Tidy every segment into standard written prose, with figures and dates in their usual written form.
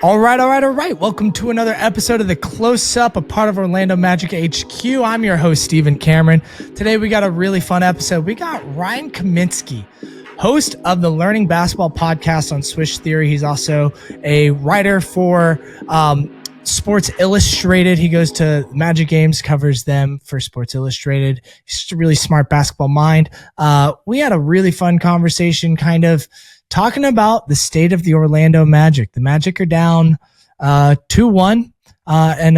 All right. Welcome to another episode of The Close Up, a part of Orlando Magic HQ. I'm your host, Stephen Cameron. Today, we got a really fun episode. We got Ryan Kaminski, host of the Learning Basketball podcast on Swish Theory. He's also a writer for Sports Illustrated. He goes to Magic games, covers them for Sports Illustrated. He's just a really smart basketball mind. We had a really fun conversation, kind of talking about the state of the Orlando Magic. The Magic are down 2-1 in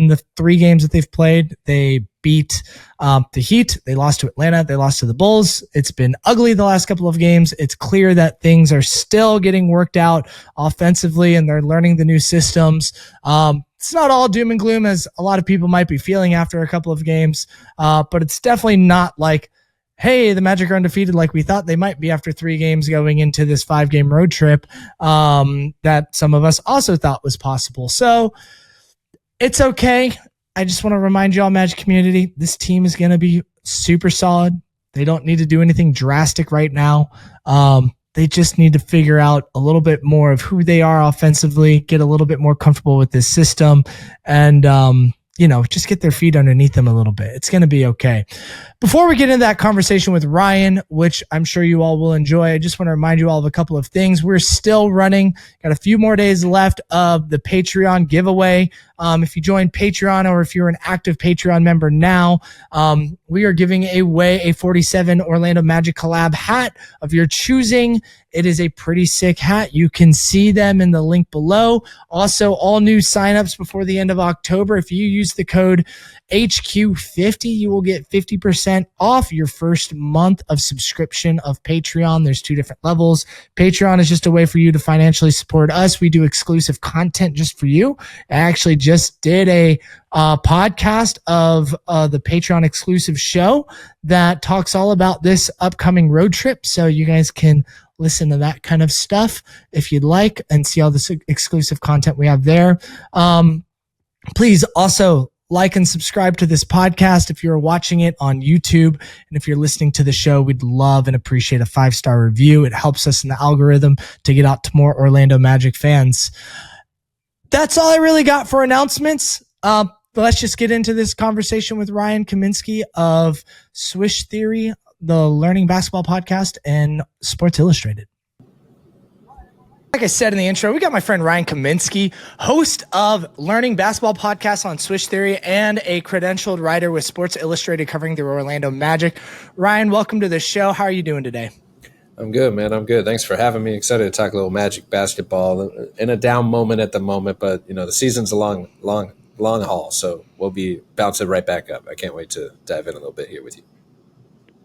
the three games that they've played. They beat the Heat. They lost to Atlanta. They lost to the Bulls. It's been ugly the last couple of games. It's clear that things are still getting worked out offensively, and they're learning the new systems. It's not all doom and gloom as a lot of people might be feeling after a couple of games, but it's definitely not like, hey, the Magic are undefeated like we thought they might be after 3 games going into this 5-game road trip that some of us also thought was possible. So it's okay. I just want to remind you all, Magic community, this team is going to be super solid. They don't need to do anything drastic right now. They just need to figure out a little bit more of who they are offensively, get a little bit more comfortable with this system, and just get their feet underneath them a little bit. It's going to be okay. Before we get into that conversation with Ryan, which I'm sure you all will enjoy, I just want to remind you all of a couple of things. We're still running, got a few more days left of the Patreon giveaway. If you join Patreon or if you're an active Patreon member now, we are giving away a 47 Orlando Magic collab hat of your choosing. It is a pretty sick hat. You can see them in the link below. Also, all new signups before the end of October. If you use the code HQ50, you will get 50% off your first month of subscription of Patreon. There's 2 different levels. Patreon is just a way for you to financially support us. We do exclusive content just for you. I actually just did a podcast of the Patreon exclusive show that talks all about this upcoming road trip. So you guys can listen to that kind of stuff if you'd like and see all this exclusive content we have there. Please also like and subscribe to this podcast if you're watching it on YouTube. And if you're listening to the show, we'd love and appreciate a 5-star review. It helps us in the algorithm to get out to more Orlando Magic fans. That's all I really got for announcements. Let's just get into this conversation with Ryan Kaminski of Swish Theory, the Learning Basketball podcast, and Sports Illustrated. Like I said in the intro, we got my friend Ryan Kaminski, host of Learning Basketball podcast on Swish Theory and a credentialed writer with Sports Illustrated covering the Orlando Magic. Ryan, welcome to the show. How are you doing today? I'm good, man. I'm good. Thanks for having me. Excited to talk a little Magic basketball in a down moment at the moment, but the season's a long haul, so we'll be bouncing right back up. I can't wait to dive in a little bit here with you.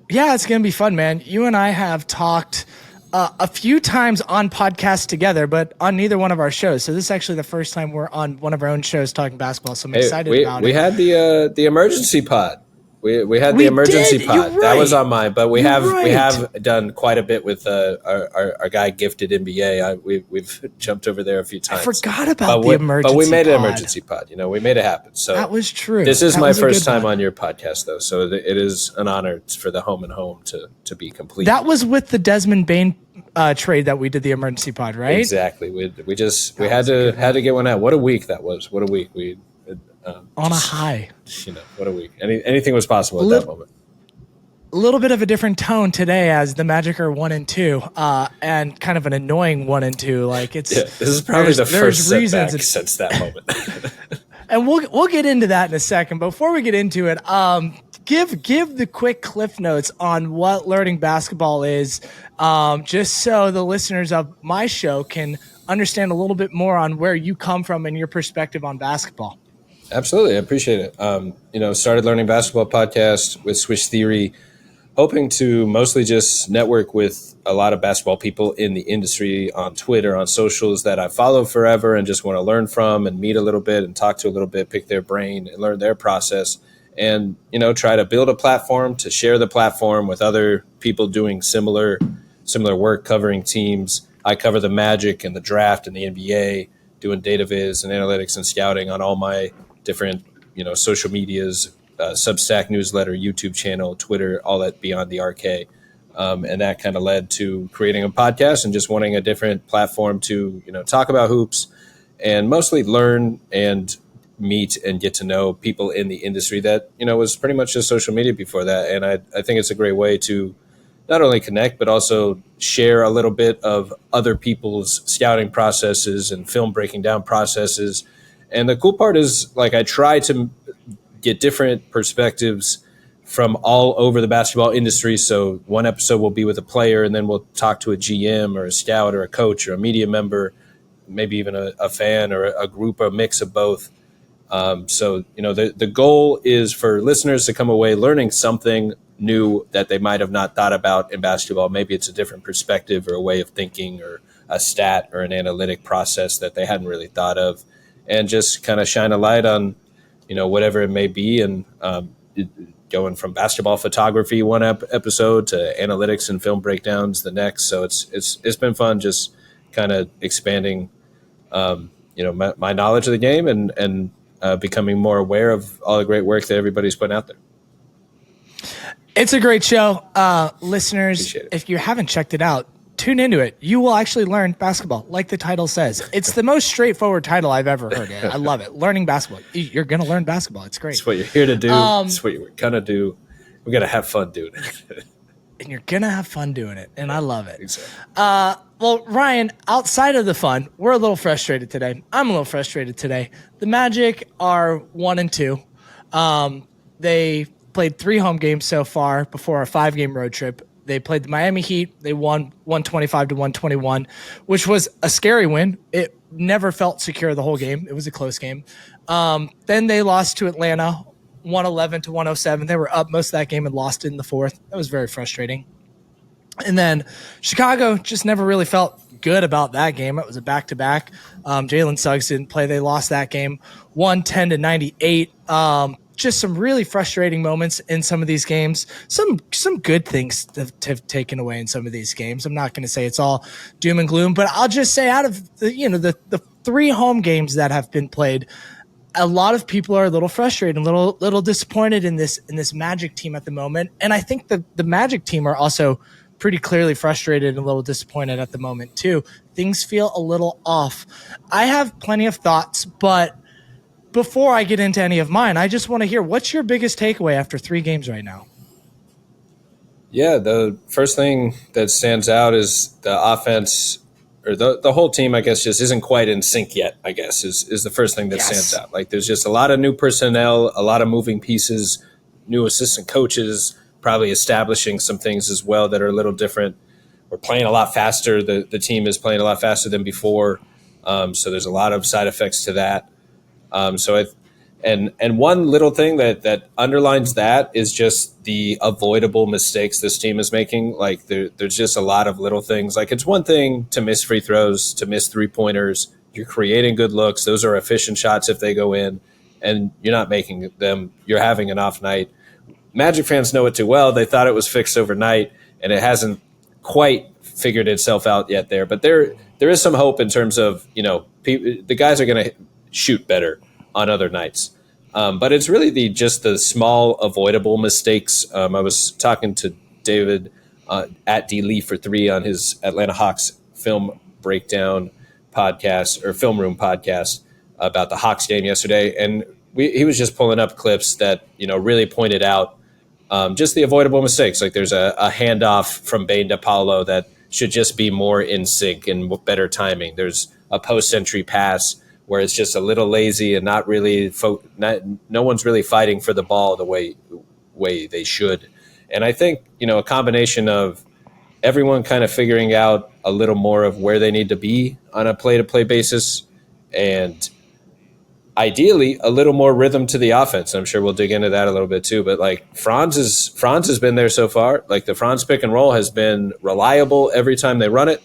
Yeah, it's going to be fun, man. You and I have talked a few times on podcasts together, but on neither one of our shows. So this is actually the first time we're on one of our own shows talking basketball. So I'm excited about it. We had the emergency pod. We had the emergency pod. Right. That was on mine, but we have done quite a bit with our guy Gifted NBA. We've jumped over there a few times. I forgot about the emergency pod. But we made an emergency pod. We made it happen. So that was true. This is my first time on your podcast, though, so it is an honor for the home and home to be complete. That was with the Desmond Bane trade that we did the emergency pod, right? Exactly. We had to get one out. What a week that was. What a week. On a high. What a week. Anything was possible at that moment. A little bit of a different tone today as the Magic are 1-2, and kind of an annoying 1-2. Like this is probably the first setback since that moment. And we'll get into that in a second. Before we get into it, give the quick cliff notes on what Learning Basketball is, just so the listeners of my show can understand a little bit more on where you come from and your perspective on basketball. Absolutely. I appreciate it. Started Learning Basketball podcast with Swish Theory, hoping to mostly just network with a lot of basketball people in the industry on Twitter, on socials that I follow forever and just want to learn from and meet a little bit and talk to a little bit, pick their brain and learn their process and, try to build a platform to share the platform with other people doing similar work, covering teams. I cover the Magic and the draft and the NBA, doing data viz and analytics and scouting on all my different, social medias, Substack newsletter, YouTube channel, Twitter, all that beyond the RK. And that kind of led to creating a podcast and just wanting a different platform to, talk about hoops and mostly learn and meet and get to know people in the industry that, was pretty much just social media before that. And I think it's a great way to not only connect, but also share a little bit of other people's scouting processes and film breaking down processes. And the cool part is, like, I try to get different perspectives from all over the basketball industry. So one episode will be with a player, and then we'll talk to a GM or a scout or a coach or a media member, maybe even a fan or a group, a mix of both. So, the goal is for listeners to come away learning something new that they might have not thought about in basketball. Maybe it's a different perspective or a way of thinking or a stat or an analytic process that they hadn't really thought of, and just kind of shine a light on, whatever it may be. And going from basketball photography one episode to analytics and film breakdowns the next. So it's been fun just kind of expanding, my knowledge of the game and becoming more aware of all the great work that everybody's putting out there. It's a great show. Listeners, if you haven't checked it out, tune into it. You will actually learn basketball, like the title says. It's the most straightforward title I've ever heard. I love it. Learning basketball. You're going to learn basketball. It's great. It's what you're here to do. It's what you're going to do. We're going to have fun doing it. And you're going to have fun doing it. And I love it. Exactly. Well, Ryan, outside of the fun, we're a little frustrated today. I'm a little frustrated today. The Magic are 1-2. They played 3 home games so far before a 5-game road trip. They played the Miami Heat. They won 125-121, which was a scary win. It never felt secure the whole game. It was a close game. Then they lost to Atlanta, 111-107. They were up most of that game and lost it in the fourth. That was very frustrating. And then Chicago just never really felt good about that game. It was a back-to-back. Jalen Suggs didn't play. They lost that game 110-98. Just some really frustrating moments in some of these games. Some good things to have taken away in some of these games. I'm not going to say it's all doom and gloom, but I'll just say out of the 3 home games that have been played, a lot of people are a little frustrated, a little disappointed in this Magic team at the moment. And I think the Magic team are also pretty clearly frustrated and a little disappointed at the moment too. Things feel a little off. I have plenty of thoughts, but before I get into any of mine, I just want to hear, what's your biggest takeaway after 3 games right now? Yeah, the first thing that stands out is the offense, or the whole team, I guess, just isn't quite in sync yet, I guess, is the first thing that stands out. Like, there's just a lot of new personnel, a lot of moving pieces, new assistant coaches, probably establishing some things as well that are a little different. We're playing a lot faster. The team is playing a lot faster than before. So there's a lot of side effects to that. And one little thing that underlines that is just the avoidable mistakes this team is making. Like, there's just a lot of little things. Like, it's one thing to miss free throws, to miss 3-pointers. You're creating good looks. Those are efficient shots if they go in, and you're not making them. You're having an off night. Magic fans know it too well. They thought it was fixed overnight, and it hasn't quite figured itself out yet there. But there is some hope in terms of, the guys are going to shoot better on other nights. But it's really just the small avoidable mistakes. I was talking to David at D Lee for 3 on his Atlanta Hawks film breakdown podcast, or film room podcast, about the Hawks game yesterday. And he was just pulling up clips that, really pointed out just the avoidable mistakes. Like, there's a handoff from Bane to Paolo that should just be more in sync and better timing. There's a post-entry pass where it's just a little lazy and not really no one's really fighting for the ball the way they should. And I think, a combination of everyone kind of figuring out a little more of where they need to be on a play-to-play basis, and ideally a little more rhythm to the offense. I'm sure we'll dig into that a little bit too, but like, Franz has been there so far. Like, the Franz pick and roll has been reliable every time they run it.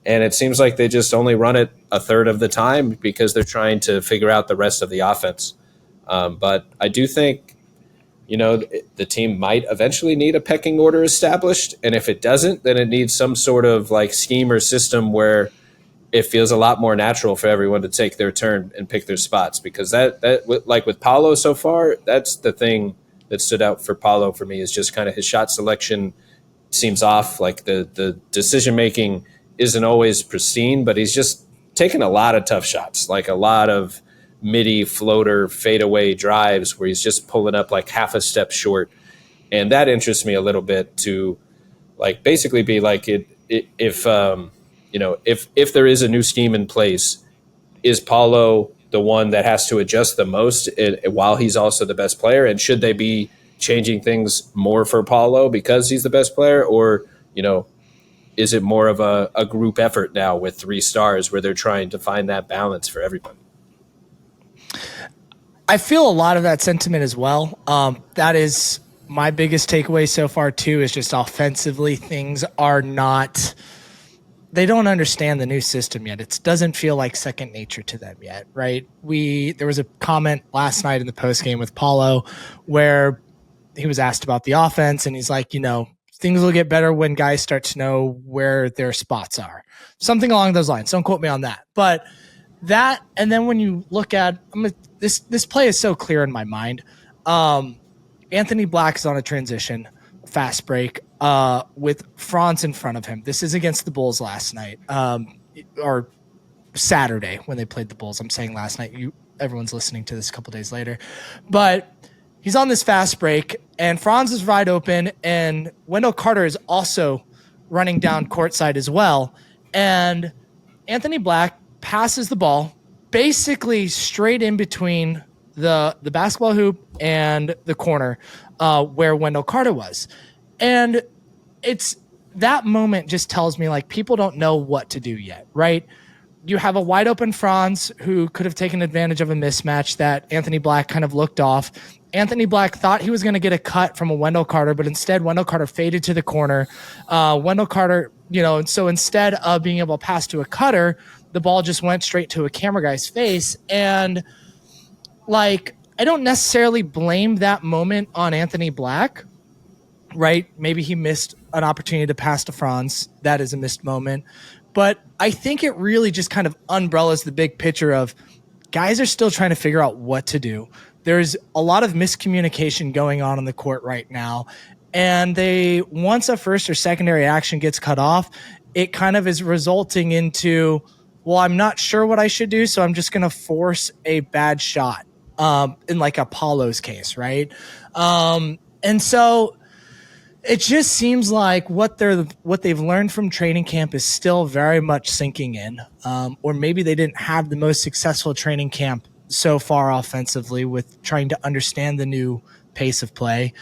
And it seems like they just only run it a third of the time because they're trying to figure out the rest of the offense. But I do think, the team might eventually need a pecking order established. And if it doesn't, then it needs some sort of like scheme or system where it feels a lot more natural for everyone to take their turn and pick their spots. Because that like with Paolo so far, that's the thing that stood out for Paolo for me, is just kind of his shot selection seems off. Like, the decision-making isn't always pristine, but he's just taken a lot of tough shots, like a lot of midi floater fadeaway drives where he's just pulling up like half a step short. And that interests me a little bit to like basically be like if there is a new scheme in place, is Paolo the one that has to adjust the most while he's also the best player? And should they be changing things more for Paolo because he's the best player? Or, is it more of a group effort now with 3 stars where they're trying to find that balance for everybody? I feel a lot of that sentiment as well. That is my biggest takeaway so far too, is just offensively things are not, they don't understand the new system yet. It doesn't feel like second nature to them yet, right? There was a comment last night in the postgame with Paulo where he was asked about the offense, and he's like, things will get better when guys start to know where their spots are. Something along those lines. Don't quote me on that. But that, and then when you look at this play is so clear in my mind. Anthony Black is on a transition, fast break, with Franz in front of him. This is against the Bulls last night, or Saturday when they played the Bulls. I'm saying last night. Everyone's listening to this a couple days later. But he's on this fast break, and Franz is wide open, and Wendell Carter is also running down courtside as well. And Anthony Black passes the ball basically straight in between the basketball hoop and the corner where Wendell Carter was. And it's that moment just tells me like people don't know what to do yet, right? You have a wide open Franz who could have taken advantage of a mismatch that Anthony Black kind of looked off. Anthony Black thought he was going to get a cut from a Wendell Carter, but instead Wendell Carter faded to the corner. Wendell Carter, so instead of being able to pass to a cutter, the ball just went straight to a camera guy's face. And like, I don't necessarily blame that moment on Anthony Black, right? Maybe he missed an opportunity to pass to Franz. That is a missed moment. But I think it really just kind of umbrellas the big picture of guys are still trying to figure out what to do. There's a lot of miscommunication going on the court right now. And once a first or secondary action gets cut off, it kind of is resulting into, well, I'm not sure what I should do, so I'm just going to force a bad shot in like Apollo's case, right? And so it just seems like what they've learned from training camp is still very much sinking in, or maybe they didn't have the most successful training camp so far offensively with trying to understand the new pace of play.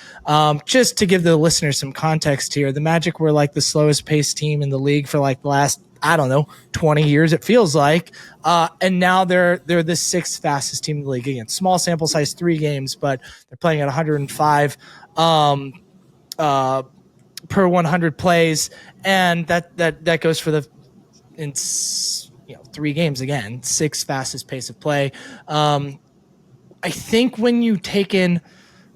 Just to give the listeners some context here, the Magic were like the slowest paced team in the league for like the last, 20 years it feels like. And now they're the 6th fastest team in the league. Again, small sample size, 3 games, but they're playing at 105 per 100 plays. And that goes for 3 games again, 6th fastest pace of play. I think when you take in,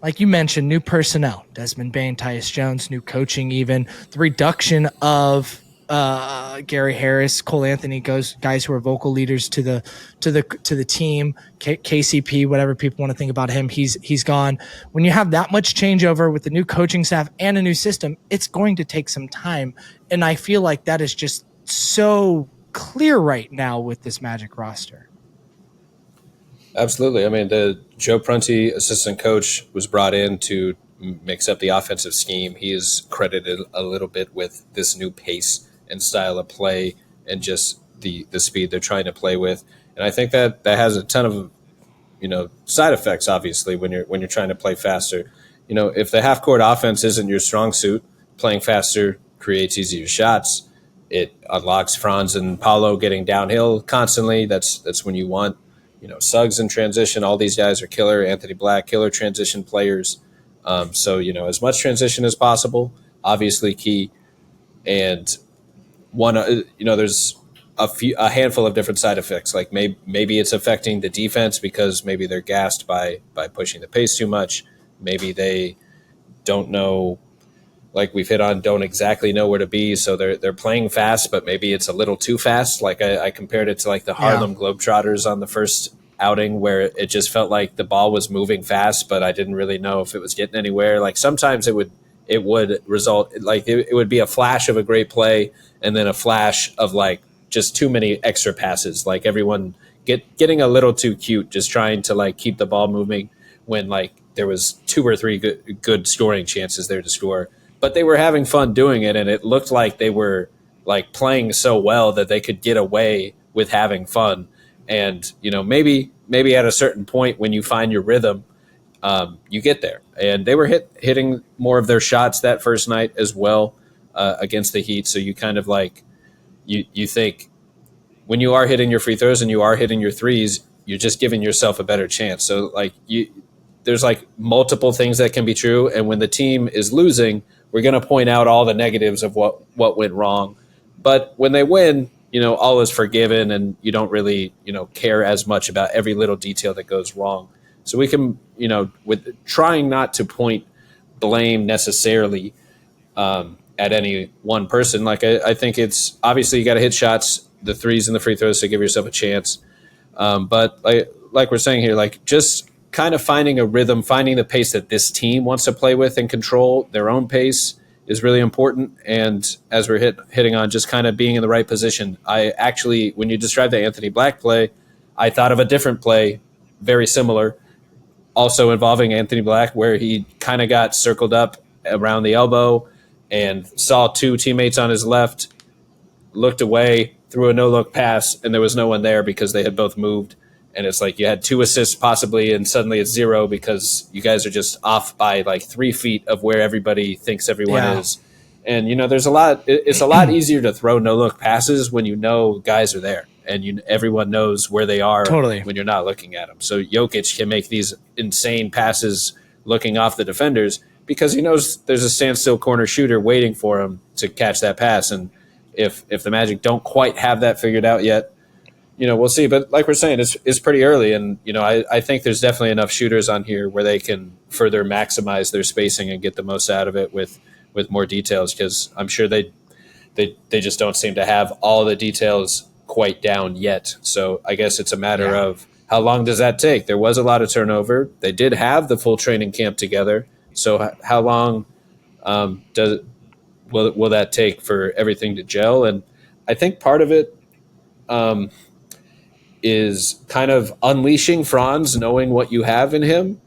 like you mentioned, new personnel, Desmond Bane, Tyus Jones, new coaching, even the reduction of Gary Harris, Cole Anthony, guys who are vocal leaders to the team, KCP, whatever people want to think about him, he's gone. When you have that much changeover with the new coaching staff and a new system, it's going to take some time. And I feel like that is just so clear right now with this Magic roster. Absolutely. I mean, the Joe Prunty assistant coach was brought in to mix up the offensive scheme. He is credited a little bit with this new pace and style of play and just the speed they're trying to play with. And I think that has a ton of, side effects, obviously, when you're trying to play faster. If the half court offense isn't your strong suit, playing faster creates easier shots. It unlocks Franz and Paolo getting downhill constantly. That's when you want, Suggs in transition. All these guys are killer. Anthony Black, killer transition players. So, as much transition as possible, obviously key. And there's a handful of different side effects. Like maybe it's affecting the defense because maybe they're gassed by pushing the pace too much. Maybe they don't know, like we've hit on, don't exactly know where to be. So they're playing fast, but maybe it's a little too fast. Like I compared it to like the Harlem Globetrotters on the first outing where it just felt like the ball was moving fast, but I didn't really know if it was getting anywhere. Like sometimes it would result, like it would be a flash of a great play and then a flash of like just too many extra passes, like everyone getting a little too cute, just trying to like keep the ball moving when like there was 2 or 3 good scoring chances there to score. But they were having fun doing it, and it looked like they were like playing so well that they could get away with having fun. And maybe at a certain point when you find your rhythm, you get there. And they were hitting more of their shots that first night as well against the Heat. So you kind of like you think when you are hitting your free throws and you are hitting your threes, you're just giving yourself a better chance. So like there's like multiple things that can be true. And when the team is losing, we're going to point out all the negatives of what went wrong. But when they win, all is forgiven, and you don't really, care as much about every little detail that goes wrong. So we can, with trying not to point blame necessarily at any one person. Like I think it's obviously you got to hit shots, the threes and the free throws to give yourself a chance. But like we're saying here, like just kind of finding a rhythm, finding the pace that this team wants to play with and control their own pace is really important. And as we're hitting on, just kind of being in the right position. I actually, when you described the Anthony Black play, I thought of a different play, very similar, also involving Anthony Black, where he kind of got circled up around the elbow and saw 2 teammates on his left, looked away, threw a no-look pass, and there was no one there because they had both moved. And it's like you had 2 assists possibly, and suddenly it's 0 because you guys are just off by like 3 feet of where everybody thinks everyone is. And, there's a lot – it's a lot easier to throw no-look passes when guys are there and everyone knows where they are when you're not looking at them. So Jokic can make these insane passes looking off the defenders because he knows there's a standstill corner shooter waiting for him to catch that pass. And if the Magic don't quite have that figured out yet, we'll see. But like we're saying, it's pretty early. And, I think there's definitely enough shooters on here where they can further maximize their spacing and get the most out of it with more details, because I'm sure they just don't seem to have all the details quite down yet. So I guess it's a matter of how long does that take? There was a lot of turnover. They did have the full training camp together. So how long will that take for everything to gel? And I think part of it is kind of unleashing Franz, knowing what you have in him,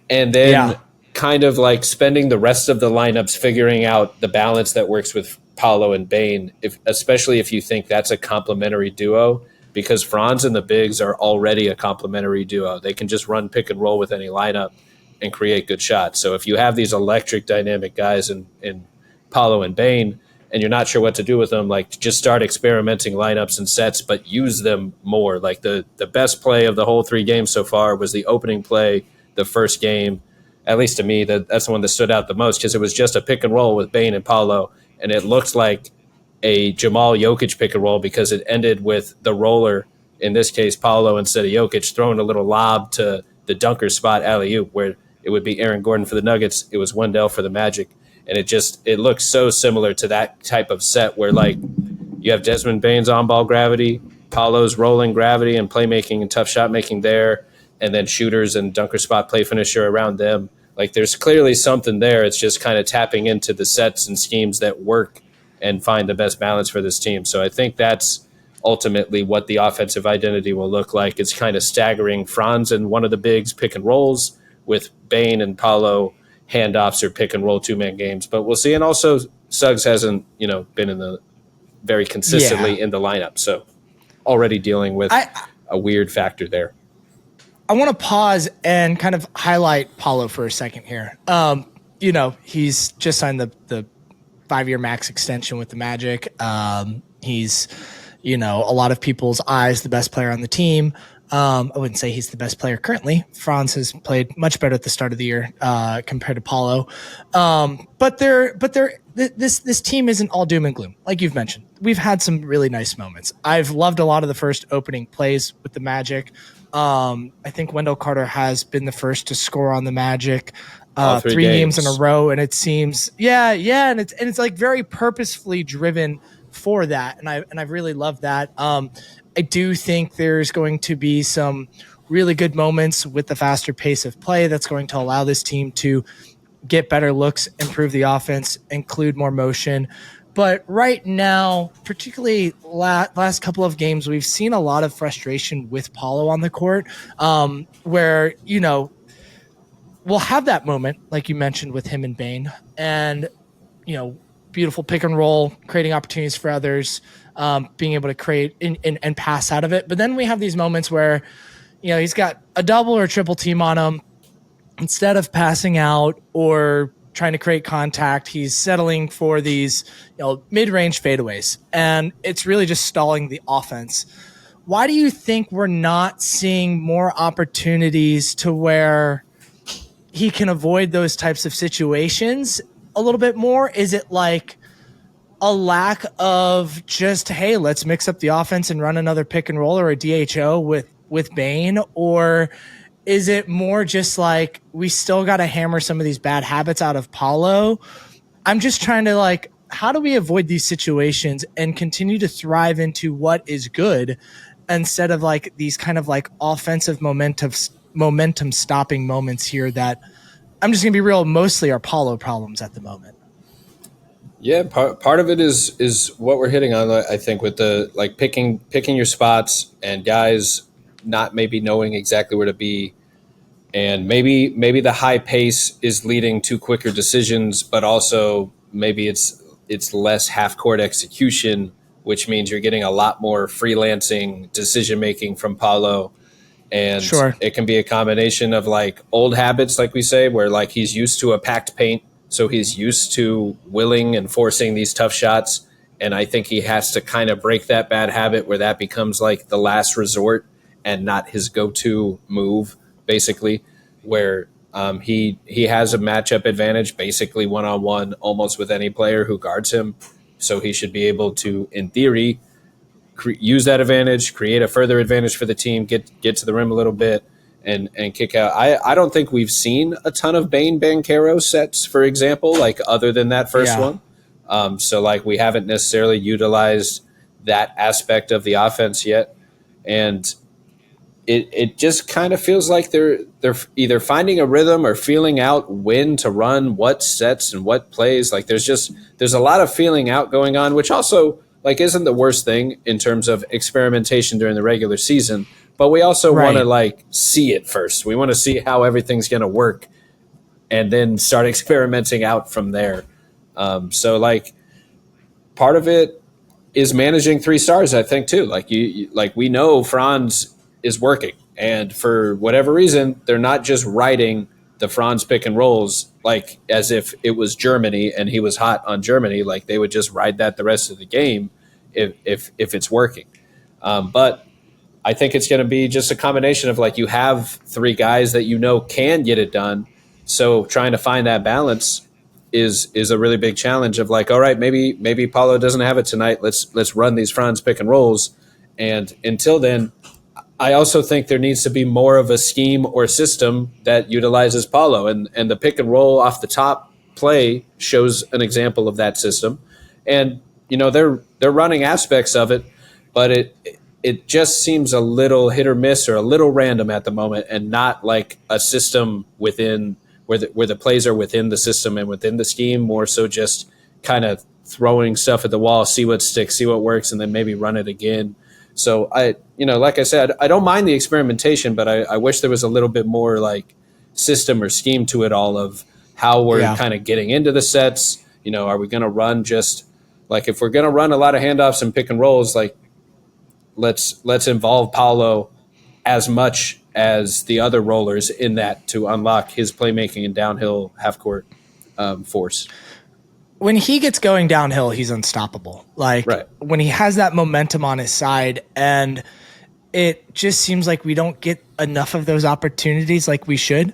and then kind of like spending the rest of the lineups figuring out the balance that works with Paolo and Bane, especially if you think that's a complementary duo, because Franz and the bigs are already a complementary duo. They can just run pick and roll with any lineup and create good shots. So if you have these electric dynamic guys in Paolo and Bane, and you're not sure what to do with them, like just start experimenting lineups and sets, but use them more. Like the best play of the whole 3 games so far was the opening play, the first game. At least to me, that's the one that stood out the most because it was just a pick and roll with Bane and Paolo, and it looked like a Jamal Jokic pick and roll because it ended with the roller, in this case Paolo instead of Jokic, throwing a little lob to the dunker spot alley-oop where it would be Aaron Gordon for the Nuggets, it was Wendell for the Magic. And it looks so similar to that type of set where like you have Desmond Bane's on-ball gravity, Paolo's rolling gravity and playmaking and tough shot making there, and then shooters and dunker spot play finisher around them. Like there's clearly something there. It's just kind of tapping into the sets and schemes that work and find the best balance for this team. So I think that's ultimately what the offensive identity will look like. It's kind of staggering Franz and one of the bigs pick and rolls with Bane and Paolo handoffs or pick and roll 2-man games. But we'll see. And also Suggs hasn't, been in the very consistently in the lineup. So already dealing with a weird factor there. I want to pause and kind of highlight Paolo for a second here. He's just signed the 5-year max extension with the Magic. He's, a lot of people's eyes, the best player on the team. I wouldn't say he's the best player currently. Franz has played much better at the start of the year compared to Paolo. But this team isn't all doom and gloom, like you've mentioned. We've had some really nice moments. I've loved a lot of the first opening plays with the Magic. I think Wendell Carter has been the first to score on the Magic 3 games in a row, and it seems and it's like very purposefully driven for that, and I've really loved that. I do think there's going to be some really good moments with the faster pace of play that's going to allow this team to get better looks, improve the offense, include more motion. But right now, particularly last couple of games, we've seen a lot of frustration with Paolo on the court, where, we'll have that moment, like you mentioned, with him and Bane, and, beautiful pick and roll, creating opportunities for others, being able to create and pass out of it. But then we have these moments where, he's got a double or a triple team on him. Instead of passing out or trying to create contact, he's settling for these, mid-range fadeaways, and it's really just stalling the offense. Why do you think we're not seeing more opportunities to where he can avoid those types of situations a little bit more? Is it like a lack of just, hey, let's mix up the offense and run another pick and roll or a DHO with Bane? Or is it more just like we still got to hammer some of these bad habits out of Paolo? I'm just trying to how do we avoid these situations and continue to thrive into what is good instead of these kind of offensive momentum stopping moments here that, I'm just going to be real, mostly are Paolo problems at the moment. Yeah, part of it is what we're hitting on, I think, with the picking your spots and guys not maybe knowing exactly where to be, and maybe the high pace is leading to quicker decisions, but also maybe it's less half court execution, which means you're getting a lot more freelancing decision making from Paolo. And sure, it can be a combination of old habits, like we say, where he's used to a packed paint, so he's used to willing and forcing these tough shots. And I think he has to kind of break that bad habit where that becomes the last resort and not his go-to move, basically, where he has a matchup advantage, basically one-on-one, almost with any player who guards him. So he should be able to, in theory, use that advantage, create a further advantage for the team, get to the rim a little bit, and kick out. I don't think we've seen a ton of Bane Banchero sets, for example, other than that first one. So we haven't necessarily utilized that aspect of the offense yet, and it just kind of feels like they're either finding a rhythm or feeling out when to run what sets and what plays. There's a lot of feeling out going on, which also isn't the worst thing in terms of experimentation during the regular season, but we also want to see it first. We want to see how everything's going to work and then start experimenting out from there. So part of it is managing 3 stars, I think, too. We know Franz is working, and for whatever reason, they're not just riding the Franz pick and rolls as if it was Germany and he was hot on Germany. They would just ride that the rest of the game if it's working. But I think it's going to be just a combination of you have 3 guys that can get it done. So trying to find that balance is a really big challenge of all right, maybe Paolo doesn't have it tonight. Let's run these Franz pick and rolls. And until then, I also think there needs to be more of a scheme or system that utilizes Paolo, and the pick and roll off the top play shows an example of that system. And they're running aspects of it, but it just seems a little hit or miss or a little random at the moment, and not a system within where the plays are within the system and within the scheme. More so just kind of throwing stuff at the wall, see what sticks, see what works, and then maybe run it again. So like I said, I don't mind the experimentation, but I wish there was a little bit more system or scheme to it all of how we're kind of getting into the sets. Are we going to run just if we're going to run a lot of handoffs and pick and rolls, let's involve Paolo as much as the other rollers in that to unlock his playmaking and downhill half court force. When he gets going downhill, he's unstoppable. When he has that momentum on his side, and it just seems like we don't get enough of those opportunities like we should.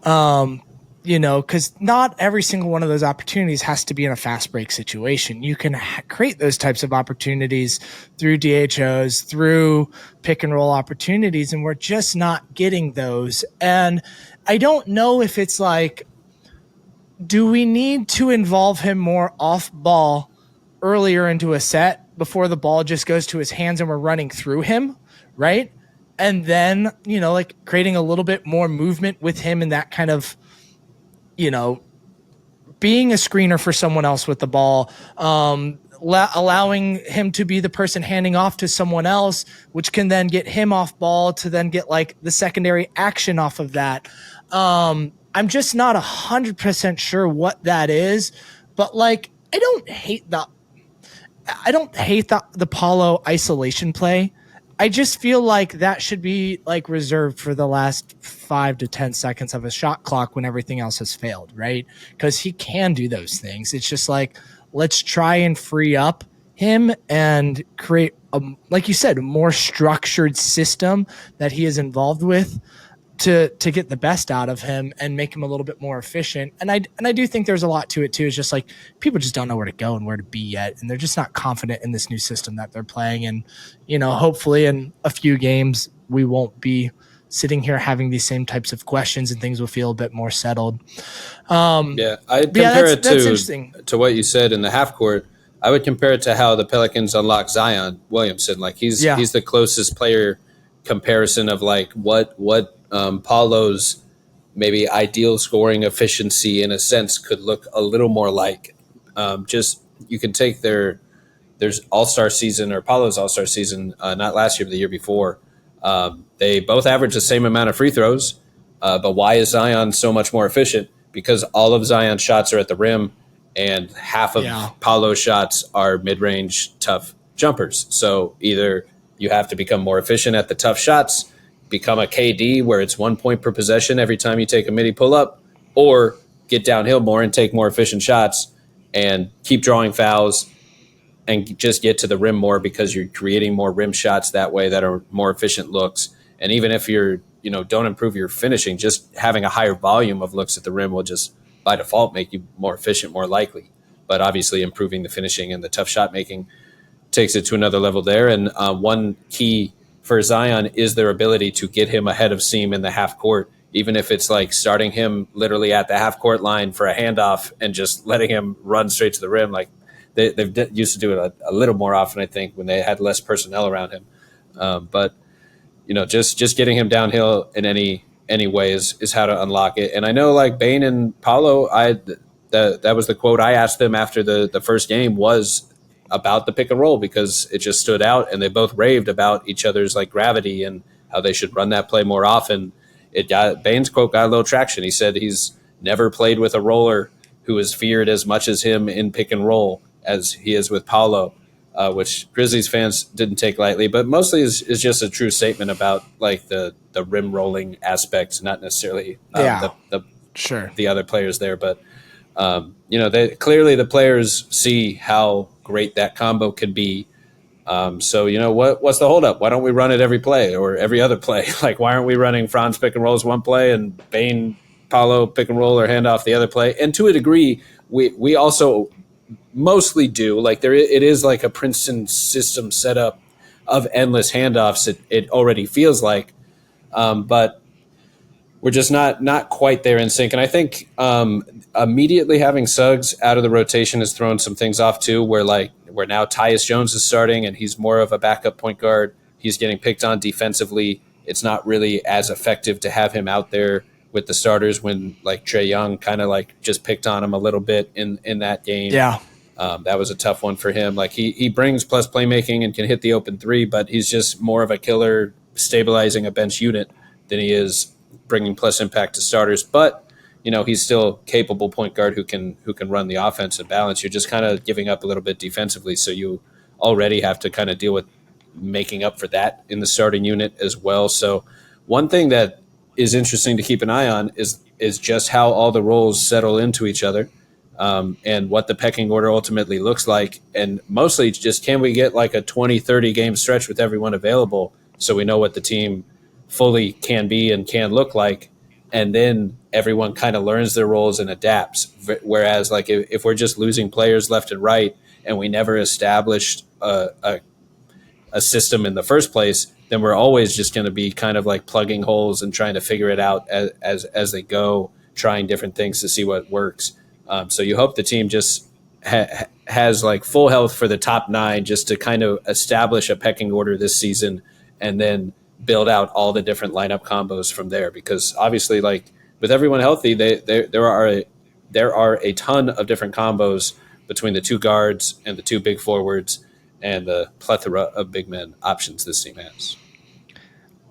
Because not every single one of those opportunities has to be in a fast break situation. You can create those types of opportunities through DHOs, through pick and roll opportunities, and we're just not getting those. And I don't know if it's do we need to involve him more off ball earlier into a set before the ball just goes to his hands and we're running through him, right? And then, creating a little bit more movement with him in that kind of, being a screener for someone else with the ball, allowing him to be the person handing off to someone else, which can then get him off ball to then get like the secondary action off of that. I'm just not 100% sure what that is, but like, I don't hate the Paolo isolation play. I just feel like that should be like reserved for the last 5 to 10 seconds of a shot clock when everything else has failed, right? Because he can do those things. It's just like, let's try and free up him and create like you said, a more structured system that he is involved with to get the best out of him and make him a little bit more efficient. And I do think there's a lot to it too. It's just like people just don't know where to go and where to be yet. And they're just not confident in this new system that they're playing. And, hopefully in a few games, we won't be sitting here having these same types of questions and things will feel a bit more settled. I compare it to what you said in the half court. I would compare it to how the Pelicans unlocked Zion Williamson. Like he's the closest player comparison of like what Paulo's maybe ideal scoring efficiency in a sense could look a little more like. Just you can take there's All-Star season or Paulo's All-Star season, not last year but the year before. They both average the same amount of free throws, but why is Zion so much more efficient? Because all of Zion's shots are at the rim and half of Paolo's shots are mid-range tough jumpers. So either you have to become more efficient at the tough shots, become a KD where it's 1 point per possession every time you take a midi pull-up, or get downhill more and take more efficient shots and keep drawing fouls and just get to the rim more because you're creating more rim shots that way that are more efficient looks. And even if you're, don't improve your finishing, just having a higher volume of looks at the rim will just by default make you more efficient, more likely. But obviously improving the finishing and the tough shot making takes it to another level there. And one key for Zion is their ability to get him ahead of seam in the half court, even if it's like starting him literally at the half court line for a handoff and just letting him run straight to the rim. Like they've used to do it a little more often, I think, when they had less personnel around him. But just getting him downhill in any way is how to unlock it. And I know like Bane and Paolo, that was the quote I asked them after the first game was about the pick and roll because it just stood out and they both raved about each other's like gravity and how they should run that play more often. Bane's quote got a little traction. He said he's never played with a roller who is feared as much as him in pick and roll as he is with Paolo, which Grizzlies fans didn't take lightly, but mostly is just a true statement about like the rim rolling aspect, not necessarily the other players there. But clearly the players see how great that combo can be. So what's the holdup? Why don't we run it every play or every other play? Like why aren't we running Franz pick and rolls one play and Bane Paolo pick and roll or handoff the other play? And to a degree, we also mostly do. Like it is like a Princeton system setup of endless handoffs. It already feels like, but we're just not quite there in sync. And I think immediately having Suggs out of the rotation has thrown some things off too, where now Tyus Jones is starting and he's more of a backup point guard. He's getting picked on defensively. It's not really as effective to have him out there with the starters when like Trae Young kind of like just picked on him a little bit in that game. Yeah. That was a tough one for him. Like he brings plus playmaking and can hit the open three, but he's just more of a killer stabilizing a bench unit than he is bringing plus impact to starters. But he's still capable point guard who can run the offense and balance. You're just kind of giving up a little bit defensively, so you already have to kind of deal with making up for that in the starting unit as well. So one thing that is interesting to keep an eye on is just how all the roles settle into each other, and what the pecking order ultimately looks like. And mostly just can we get like a 20-30 game stretch with everyone available so we know what the team fully can be and can look like, and then everyone kind of learns their roles and adapts. Whereas like if we're just losing players left and right and we never established a system in the first place, then we're always just going to be kind of like plugging holes and trying to figure it out as they go, trying different things to see what works. So you hope the team just has like full health for the top 9 just to kind of establish a pecking order this season and then build out all the different lineup combos from there. Because obviously like with everyone healthy, there are there are a ton of different combos between the two guards and the two big forwards and the plethora of big men options this team has.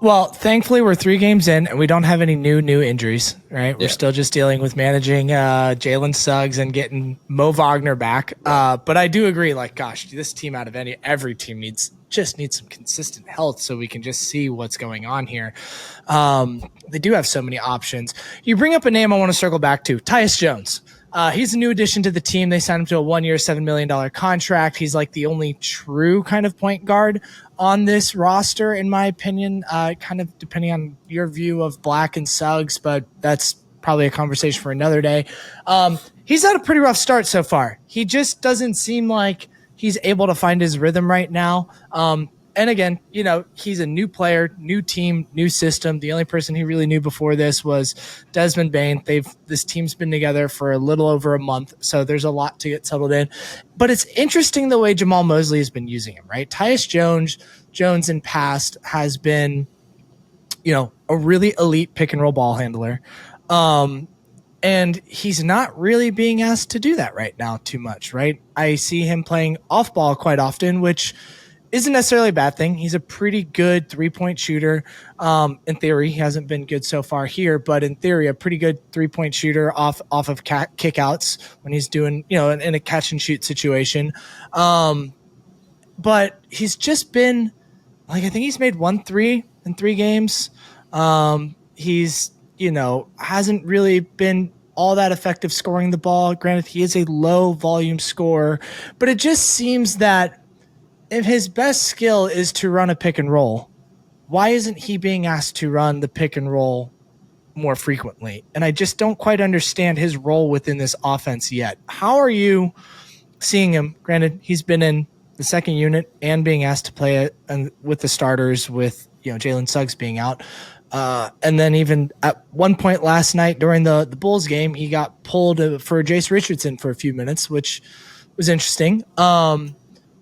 Well, thankfully, we're 3 games in, and we don't have any new injuries, right? We're still just dealing with managing Jalen Suggs and getting Mo Wagner back. But I do agree, like, gosh, this team out of every team needs some consistent health so we can just see what's going on here. They do have so many options. You bring up a name I want to circle back to, Tyus Jones. He's a new addition to the team. They signed him to a 1-year, $7 million contract. He's like the only true kind of point guard on this roster, in my opinion, kind of depending on your view of Black and Suggs, but that's probably a conversation for another day. He's had a pretty rough start so far. He just doesn't seem like he's able to find his rhythm right now. And again, he's a new player, new team, new system. The only person he really knew before this was Desmond Bane. This team's been together for a little over a month, so there's a lot to get settled in. But it's interesting the way Jamal Mosley has been using him, right? Tyus Jones in past has been, a really elite pick and roll ball handler. And he's not really being asked to do that right now too much, right? I see him playing off ball quite often, which isn't necessarily a bad thing. He's a pretty good 3-point shooter. In theory, he hasn't been good so far here, but in theory, a pretty good 3-point shooter off of kickouts when he's doing, in a catch and shoot situation. But he's just been I think he's made 1 3 in 3 games. He's, hasn't really been all that effective scoring the ball. Granted, he is a low volume scorer, but it just seems that if his best skill is to run a pick and roll, why isn't he being asked to run the pick and roll more frequently? And I just don't quite understand his role within this offense yet. How are you seeing him? Granted, he's been in the second unit and being asked to play it and with the starters with, Jalen Suggs being out. And then even at one point last night during the Bulls game, he got pulled for Jace Richardson for a few minutes, which was interesting.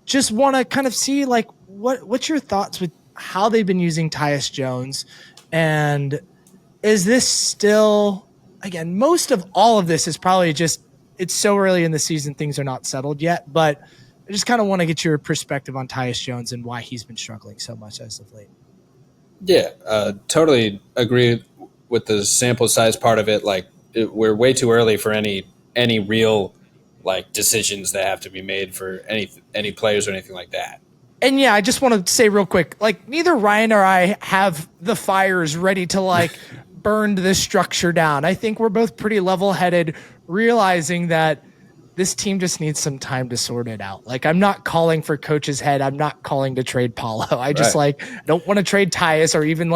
Just want to kind of see what's your thoughts with how they've been using Tyus Jones, and is this still, again, most of all of this is probably just, it's so early in the season, things are not settled yet, but I just kind of want to get your perspective on Tyus Jones and why he's been struggling so much as of late. Yeah, totally agree with the sample size part of it. We're way too early for any real decisions that have to be made for any players or anything like that. And yeah, I just want to say real quick, neither Ryan or I have the fires ready to burn this structure down. I think we're both pretty level-headed, realizing that this team just needs some time to sort it out. I'm not calling for coach's head. I'm not calling to trade Paolo. I just don't want to trade Tyus or even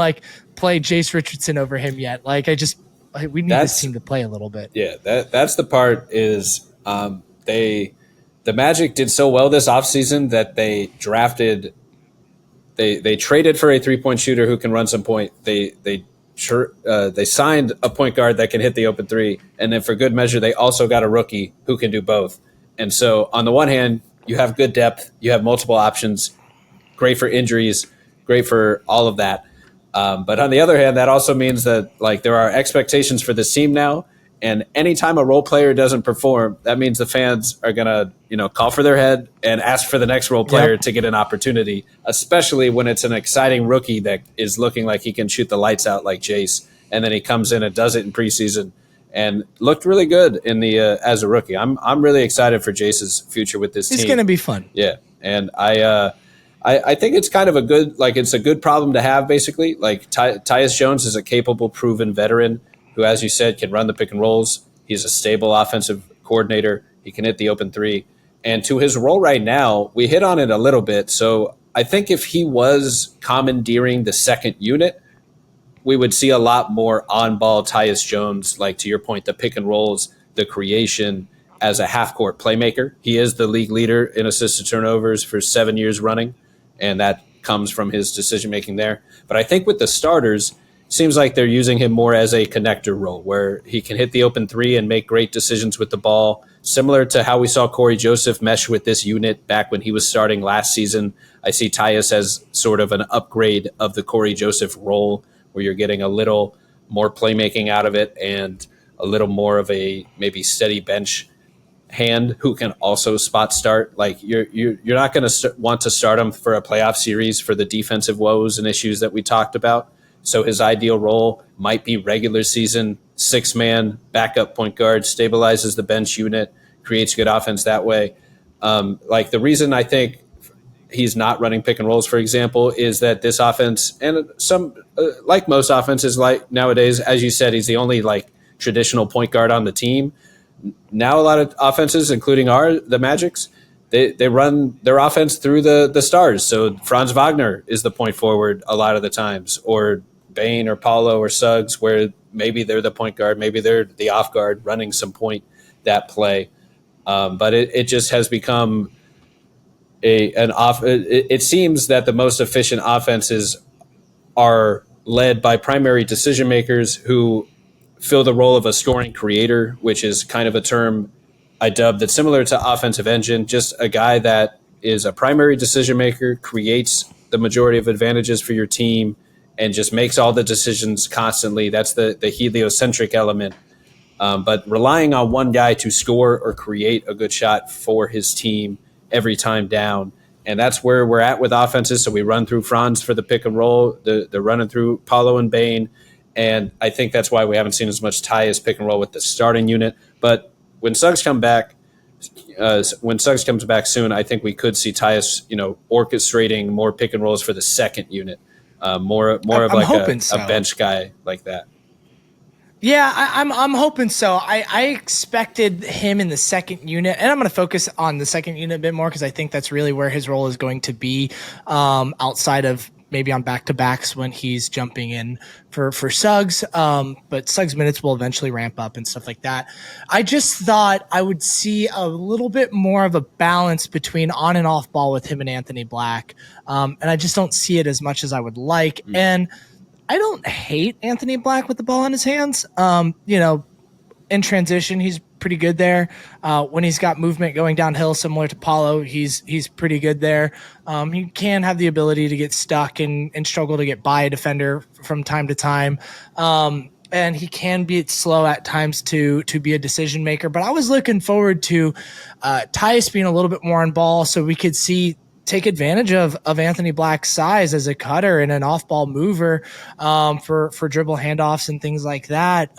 play Jace Richardson over him yet. We need this team to play a little bit. Yeah, that's the part is the Magic did so well this offseason that they drafted, they traded for a 3-point shooter who can run some point. They signed a point guard that can hit the open 3, and then for good measure, they also got a rookie who can do both. And so on the one hand, you have good depth, you have multiple options, great for injuries, great for all of that. But on the other hand, that also means that there are expectations for this team now. And anytime a role player doesn't perform, that means the fans are going to, call for their head and ask for the next role player to get an opportunity, especially when it's an exciting rookie that is looking like he can shoot the lights out like Jace. And then he comes in and does it in preseason and looked really good in the as a rookie. I'm really excited for Jace's future with this team. It's going to be fun. Yeah. And I think it's kind of a good, it's a good problem to have, basically. Tyus Jones is a capable, proven veteran who, as you said, can run the pick and rolls. He's a stable offensive coordinator. He can hit the open 3. And to his role right now, we hit on it a little bit. So I think if he was commandeering the second unit, we would see a lot more on-ball Tyus Jones, to your point, the pick and rolls, the creation as a half-court playmaker. He is the league leader in assists to turnovers for 7 years running, and that comes from his decision-making there. But I think with the starters, seems like they're using him more as a connector role where he can hit the open 3 and make great decisions with the ball, similar to how we saw Corey Joseph mesh with this unit back when he was starting last season. I see Tyus as sort of an upgrade of the Corey Joseph role where you're getting a little more playmaking out of it and a little more of a maybe steady bench hand who can also spot start. Like you're not going to want to start him for a playoff series for the defensive woes and issues that we talked about. So his ideal role might be regular season 6-man backup point guard, stabilizes the bench unit, creates good offense that way. Like the reason I think he's not running pick and rolls, for example, is that this offense and some like most offenses like nowadays, as you said, he's the only like traditional point guard on the team. Now a lot of offenses, including the Magic's, they run their offense through the stars. So Franz Wagner is the point forward a lot of the times, or Bane or Paolo or Suggs, where maybe they're the point guard, maybe they're the off guard running some point that play. But it just has become it seems that the most efficient offenses are led by primary decision makers who fill the role of a scoring creator, which is kind of a term I dubbed that's similar to offensive engine, just a guy that is a primary decision maker, creates the majority of advantages for your team, and just makes all the decisions constantly. That's the heliocentric element. But relying on one guy to score or create a good shot for his team every time down. And that's where we're at with offenses. So we run through Franz for the pick and roll. They're running through Paolo and Bane. And I think that's why we haven't seen as much Tyus pick and roll with the starting unit. But when Suggs comes back soon, I think we could see Tyus, orchestrating more pick and rolls for the second unit. More of like a bench guy like that. Yeah, I'm hoping so. I expected him in the second unit, and I'm going to focus on the second unit a bit more because I think that's really where his role is going to be, outside of maybe on back-to-backs when he's jumping in for Suggs. But Suggs' minutes will eventually ramp up and stuff like that. I just thought I would see a little bit more of a balance between on and off ball with him and Anthony Black, and I just don't see it as much as I would like. And I don't hate Anthony Black with the ball in his hands. In transition, he's pretty good there. When he's got movement going downhill, similar to Paulo, he's pretty good there. He can have the ability to get stuck and struggle to get by a defender from time to time. And he can be slow at times to be a decision maker. But I was looking forward to Tyus being a little bit more on ball so we could take advantage of Anthony Black's size as a cutter and an off-ball mover for dribble handoffs and things like that.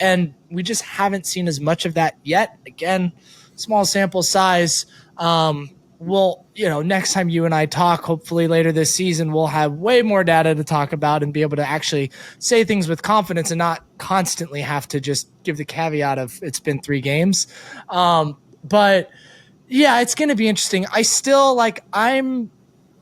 And we just haven't seen as much of that yet. Again, small sample size. Next time you and I talk, hopefully later this season, we'll have way more data to talk about and be able to actually say things with confidence and not constantly have to just give the caveat of it's been 3 games. But yeah, it's going to be interesting. I still I'm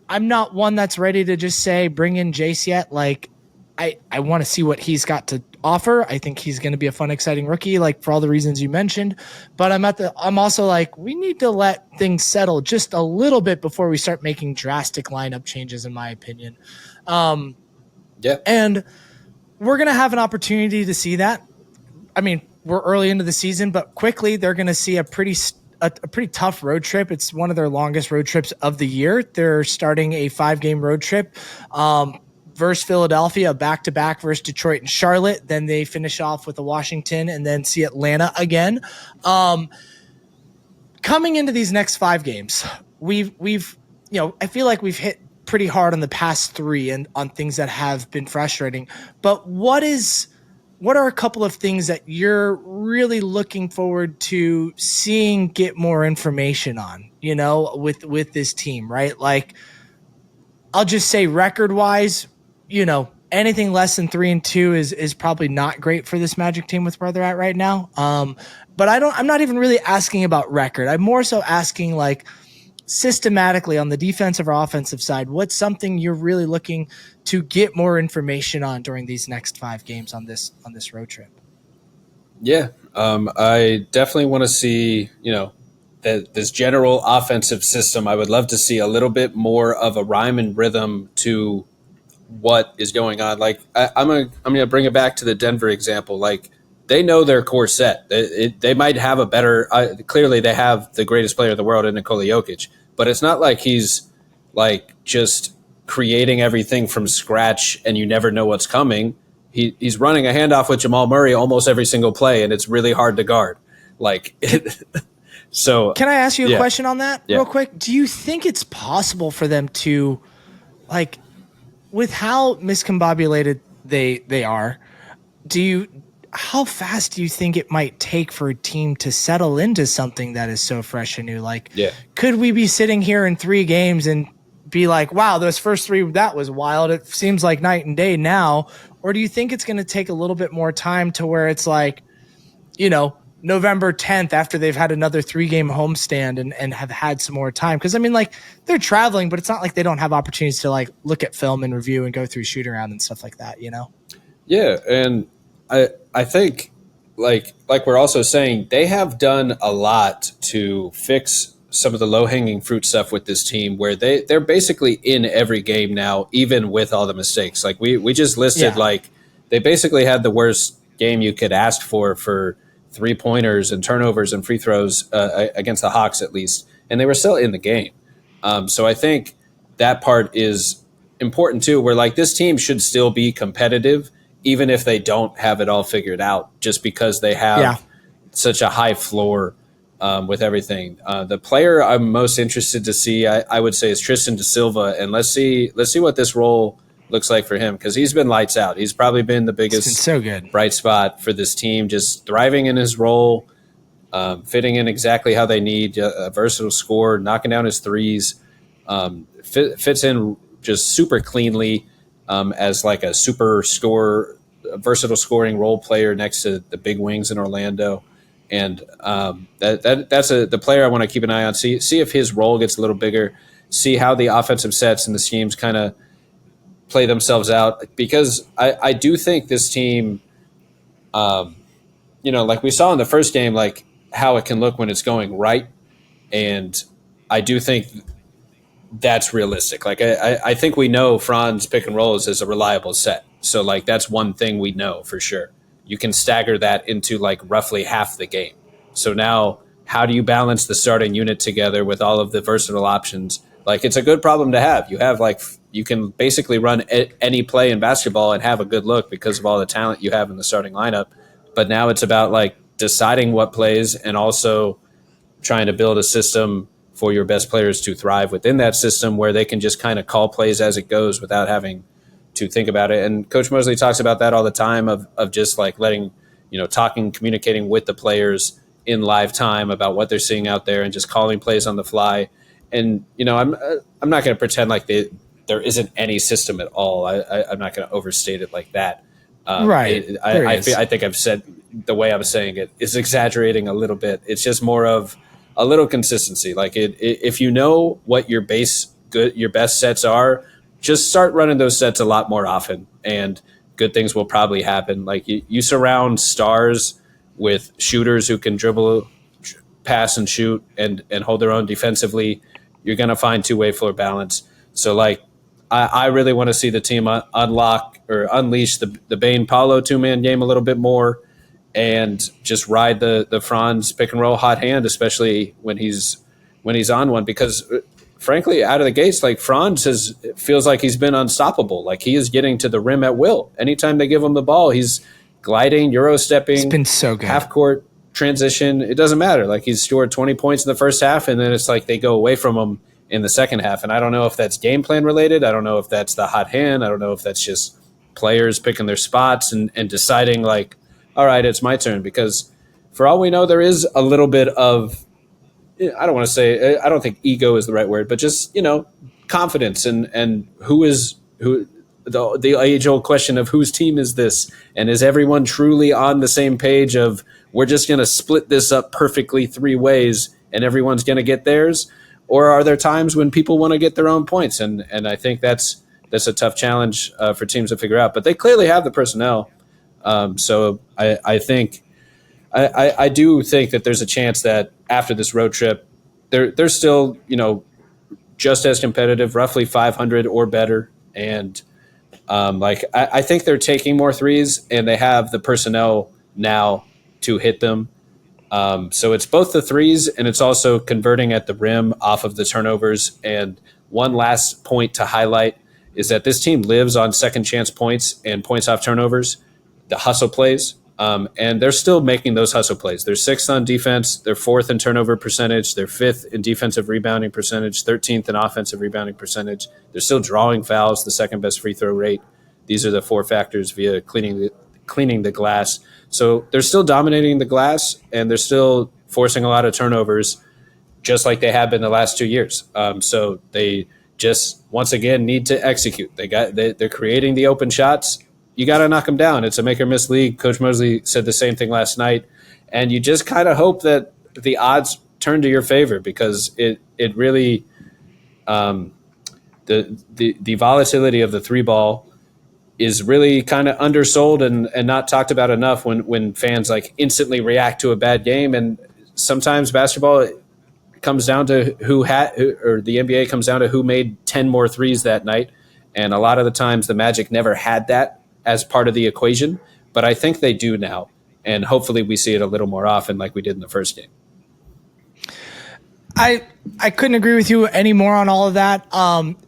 not one that's ready to just say bring in Jace yet. Like I want to see what he's got to offer. I think he's going to be a fun, exciting rookie, like for all the reasons you mentioned. But I'm also like, we need to let things settle just a little bit before we start making drastic lineup changes, in my opinion. And we're going to have an opportunity to see that. I mean, we're early into the season, but quickly they're going to see a pretty tough road trip. It's one of their longest road trips of the year. They're starting a 5-game road trip versus Philadelphia, back-to-back versus Detroit and Charlotte. Then they finish off with a Washington and then see Atlanta again. Coming into these next 5 games, we've I feel like we've hit pretty hard on the past 3 and on things that have been frustrating. But what are a couple of things that you're really looking forward to seeing get more information on, with this team, right? Like, I'll just say record-wise, anything less than 3-2 is probably not great for this Magic team with where they're at right now. But I'm not even really asking about record. I'm more so asking like systematically on the defensive or offensive side, what's something you're really looking to get more information on during these next 5 games on this road trip? Yeah. I definitely want to see, this general offensive system. I would love to see a little bit more of a rhyme and rhythm to what is going on. Like I'm gonna bring it back to the Denver example. Like they know their core set. They might have a better. Clearly, they have the greatest player in the world in Nikola Jokic, but it's not like he's like just creating everything from scratch and you never know what's coming. he's running a handoff with Jamal Murray almost every single play, and it's really hard to guard. Like, so can I ask you a question on that Yeah. real quick? Do you think it's possible for them to, like, with how miscombobulated they are, how fast do you think it might take for a team to settle into something that is so fresh and new? Like, could we be sitting here in 3 games and be like, wow, those first 3, that was wild. It seems like night and day now. Or do you think it's going to take a little bit more time to where it's like, you know, November 10th after they've had another 3-game homestand and have had some more time? Because, I mean, like, they're traveling, but it's not like they don't have opportunities to, like, look at film and review and go through shoot around and stuff like that, you know? Yeah, and I think, like we're also saying, they have done a lot to fix some of the low-hanging fruit stuff with this team where they're basically in every game now, even with all the mistakes. Like, we just listed, like, they basically had the worst game you could ask for 3-pointers and turnovers and free throws against the Hawks, at least, and they were still in the game. So I think that part is important too, where, like, this team should still be competitive even if they don't have it all figured out, just because they have such a high floor with everything. The player I'm most interested to see, I would say, is Tristan da Silva, and let's see what this role looks like for him, because he's been lights out. He's probably been the biggest so good bright spot for this team, just thriving in his role, fitting in exactly how they need, a versatile scorer, knocking down his threes, fits in just super cleanly as like a super scorer, a versatile scoring role player next to the big wings in Orlando. And that's the player I want to keep an eye on, see if his role gets a little bigger, see how the offensive sets and the schemes kind of play themselves out, because I do think this team, you know, like we saw in the first game, like how it can look when it's going right. And I do think that's realistic. Like, I think we know Franz pick and rolls is a reliable set. So, like, that's one thing we know for sure. You can stagger that into, like, roughly half the game. So now, how do you balance the starting unit together with all of the versatile options? Like, it's a good problem to have. You have, like, you can basically run any play in basketball and have a good look because of all the talent you have in the starting lineup. But now it's about, like, deciding what plays and also trying to build a system for your best players to thrive within that system, where they can just kind of call plays as it goes without having to think about it. And Coach Mosley talks about that all the time, of just like letting, you know, talking, communicating with the players in live time about what they're seeing out there and just calling plays on the fly. And, you know, I'm not going to pretend like there isn't any system at all. I'm not going to overstate it like that. Right. I think I've said, the way I'm saying it is exaggerating a little bit. It's just more of a little consistency. Like, if you know what your best sets are, just start running those sets a lot more often, and good things will probably happen. Like, you surround stars with shooters who can dribble, pass, and shoot, and hold their own defensively. You're going to find two-way floor balance. So, like, I really want to see the team unlock or unleash the Bane Paolo 2-man game a little bit more, and just ride the Franz pick and roll hot hand, especially when he's on one, because frankly, out of the gates, like, Franz feels like he's been unstoppable. Like, he is getting to the rim at will. Anytime they give him the ball, he's gliding, Euro stepping. It's been so good. Half court transition. It doesn't matter. Like, he's scored 20 points in the first half, and then it's like they go away from him in the second half. And I don't know if that's game plan related. I don't know if that's the hot hand. I don't know if that's just players picking their spots and deciding, like, all right, it's my turn. Because for all we know, there is a little bit of, I don't want to say, I don't think ego is the right word, but just, you know, confidence and who the age-old question of whose team is this, and is everyone truly on the same page of, we're just going to split this up perfectly 3 ways and everyone's going to get theirs? Or are there times when people want to get their own points? And I think that's a tough challenge for teams to figure out, but they clearly have the personnel. So I think I do think that there's a chance that after this road trip, they're still, you know, just as competitive, roughly 500 or better. And I think they're taking more threes, and they have the personnel now to hit them. So it's both the threes, and it's also converting at the rim off of the turnovers. And one last point to highlight is that this team lives on second chance points and points off turnovers, the hustle plays. And they're still making those hustle plays. They're 6th on defense. They're 4th in turnover percentage. They're 5th in defensive rebounding percentage, 13th in offensive rebounding percentage. They're still drawing fouls, the second best free throw rate. These are the 4 factors via cleaning the glass. So they're still dominating the glass, and they're still forcing a lot of turnovers, just like they have been the last 2 years. So they just, once again, need to execute. They're creating the open shots. You got to knock them down. It's a make or miss league. Coach Mosley said the same thing last night. And you just kind of hope that the odds turn to your favor, because it really the volatility of the 3-ball is really kind of undersold and not talked about enough when fans like instantly react to a bad game. And sometimes basketball comes down to the NBA comes down to who made 10 more threes that night. And a lot of the times the Magic never had that as part of the equation, but I think they do now. And hopefully we see it a little more often like we did in the first game. I couldn't agree with you anymore on all of that.